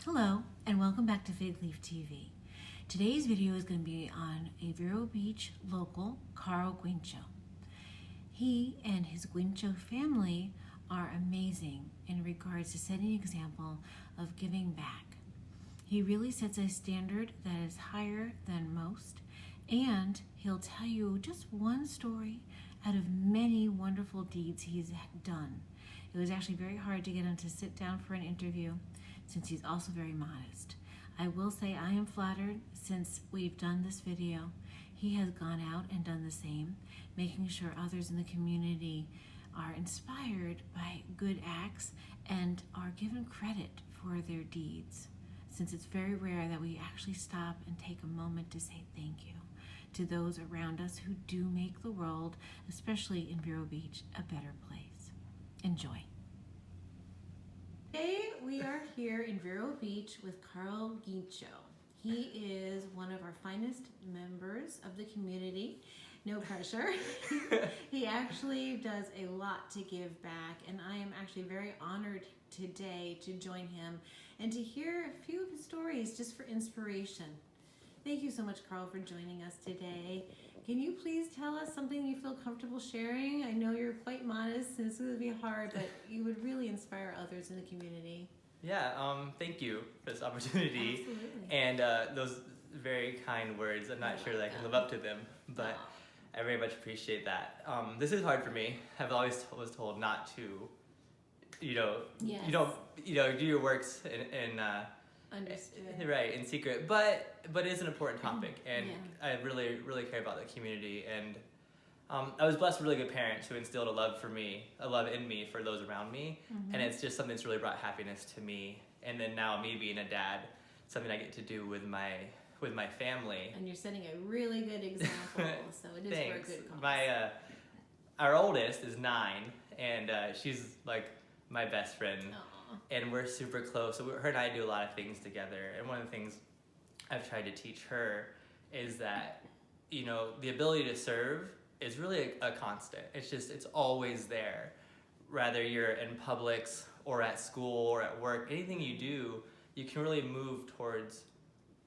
Hello, and welcome back to Fig Leaf TV. Today's video is going to be on a Vero Beach local, Carl Guincho. He and his Guincho family are amazing in regards to setting an example of giving back. He really sets a standard that is higher than most, and he'll tell you just one story out of many wonderful deeds he's done. It was actually very hard to get him to sit down for an interview since he's also very modest. I will say I am flattered since we've done this video. He has gone out and done the same, making sure others in the community are inspired by good acts and are given credit for their deeds, since it's very rare that we actually stop and take a moment to say thank you to those around us who do make the world, especially in Vero Beach, a better place. Enjoy. Today we are here in Vero Beach with Carl Guincho. He is one of our finest members of the community. No pressure. He actually does a lot to give back, and I am actually very honored today to join him and to hear a few of his stories just for inspiration. Thank you so much, Carl, for joining us today. Can you please tell us something you feel comfortable sharing? I know you're quite modest, and this is going to be hard, but you would really inspire others in the community. Yeah, thank you for this opportunity. Absolutely. And those very kind words. I'm not sure that I can live up to them, but I very much appreciate that. This is hard for me. I've always was told not to, Yes. you don't, do your works in Understood. right, in secret. But it is an important topic, and Yeah. I really care about the community. And I was blessed with really good parents who instilled a love for me, a love in me for those around me, and it's just something that's really brought happiness to me. And then now me being a dad, something I get to do with my family. And you're setting a really good example, so it is Thanks. for a good cause. Our oldest is 9, and she's like my best friend, Aw. and we're super close. So her and I do a lot of things together. And one of the things I've tried to teach her is that the ability to serve is really a constant. It's always there. Rather you're in Publix or at school or at work, anything you do, you can really move towards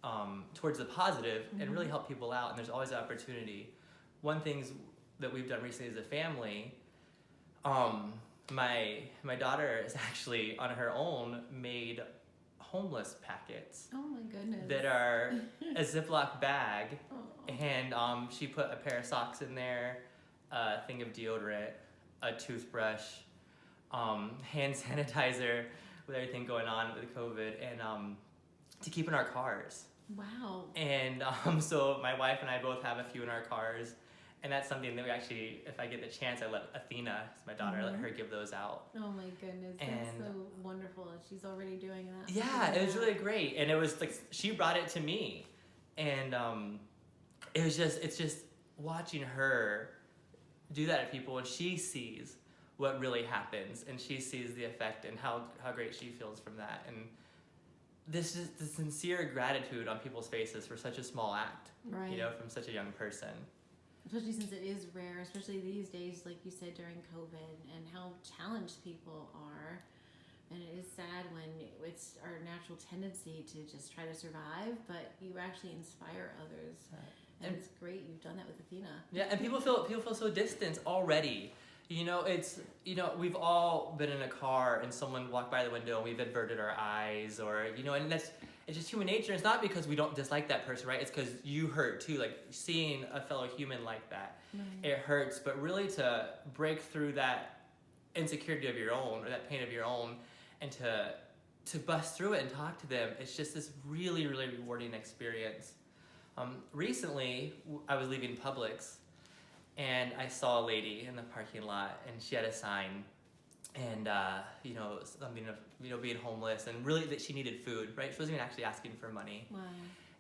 the positive and really help people out. And there's always an opportunity. One thing that we've done recently as a family, my daughter has actually on her own made homeless packets Oh my goodness. that are a Ziploc bag. Aw. And she put a pair of socks in there, a thing of deodorant, a toothbrush, hand sanitizer with everything going on with COVID, and to keep in our cars. Wow. And so my wife and I both have a few in our cars, and that's something that we actually, if I get the chance, I let Athena, my daughter, I let her give those out. Oh my goodness, that's And- so wonderful. She's already doing that. Yeah, it was really great, and it was like she brought it to me, and it's just watching her do that at people, and she sees what really happens, and she sees the effect and how great she feels from that, and this is the sincere gratitude on people's faces for such a small act, Right. from such a young person. Especially since it is rare, especially these days, like you said, during COVID, and how challenged people are. And it is sad when it's our natural tendency to just try to survive, but you actually inspire others. And it's great you've done that with Athena. Yeah, and people feel so distant already. We've all been in a car and someone walked by the window and we've averted our eyes, or and it's just human nature. It's not because we don't dislike that person, right? It's because you hurt too. Like seeing a fellow human like that, it hurts. But really to break through that insecurity of your own or that pain of your own, and to bust through it and talk to them, it's just this really, really rewarding experience. Recently, I was leaving Publix, and I saw a lady in the parking lot, and she had a sign, and something of being homeless, and really that she needed food, right? She wasn't even actually asking for money. Wow.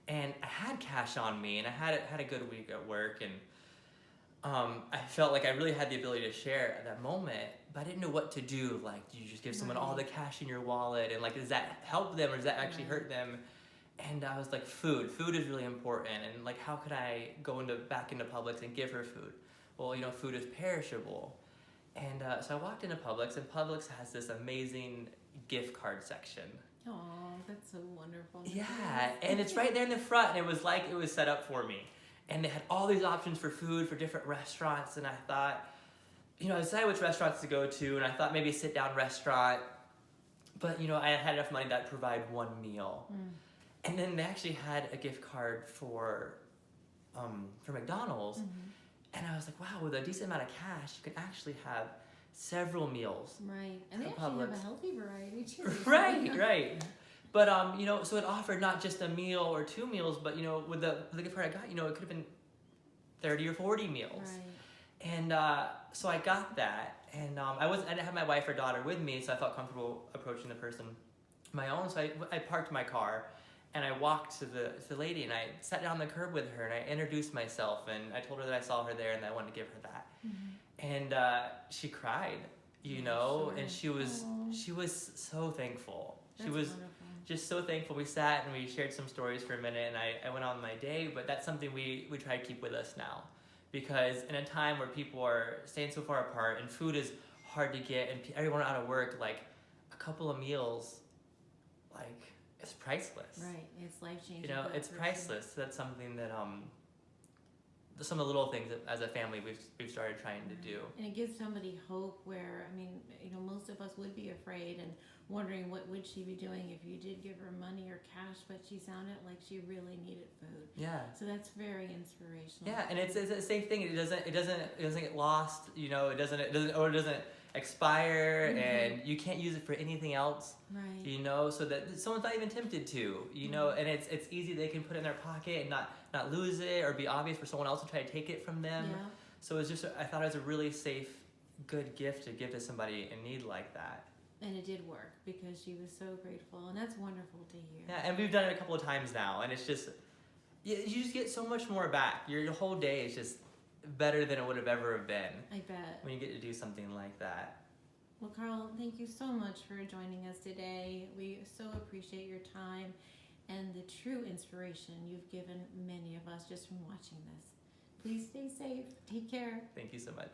And I had cash on me, and I had a good week at work, and I felt like I really had the ability to share at that moment, but I didn't know what to do. Like, do you just give someone all the cash in your wallet, and like, does that help them or does that actually hurt them? And I was like, food is really important, and like, how could I go back into Publix and give her food? Well, food is perishable. And so I walked into Publix, and Publix has this amazing gift card section. Oh, that's so wonderful. Yeah, and it's right there in the front, and it was like it was set up for me. And they had all these options for food for different restaurants, and I thought, I decided which restaurants to go to, and I thought maybe a sit-down restaurant, but, I had enough money that I'd provide one meal. And then they actually had a gift card for McDonald's, and I was like, wow, with a decent amount of cash, you can actually have several meals. Right, and they At actually have a Publix. healthy variety too. Right. But so it offered not just a meal or two meals, but with the gift card I got, it could have been 30 or 40 meals. Right. And so I got that, and I didn't have my wife or daughter with me, so I felt comfortable approaching the person my own. So I parked my car, and I walked to the lady, and I sat down on the curb with her, and I introduced myself, and I told her that I saw her there, and that I wanted to give her that. And she cried, Sure. and she was so thankful. That's She was wonderful. just so thankful. We sat and we shared some stories for a minute, and I went on my day. But that's something we try to keep with us now, because in a time where people are staying so far apart and food is hard to get, and everyone out of work, like a couple of meals, like it's priceless. Right, it's life changing. It's priceless. So that's something that some of the little things that as a family we've started trying to do. And it gives somebody hope where, most of us would be afraid and wondering what would she be doing if you did give her money or cash, but she sounded like she really needed food. Yeah. So that's very inspirational. Yeah, and it's a safe thing. It doesn't get lost. It doesn't expire, and you can't use it for anything else. Right. So that someone's not even tempted to. And it's easy. They can put it in their pocket and not lose it, or be obvious for someone else to try to take it from them. Yeah. So it's just, I thought it was a really safe, good gift to give to somebody in need like that. And it did work because she was so grateful, and that's wonderful to hear. Yeah, and we've done it a couple of times now, and it's just, you just get so much more back. Your whole day is just better than it would have ever been I bet. when you get to do something like that. Well, Carl, thank you so much for joining us today. We so appreciate your time and the true inspiration you've given many of us just from watching this. Please stay safe. Take care. Thank you so much.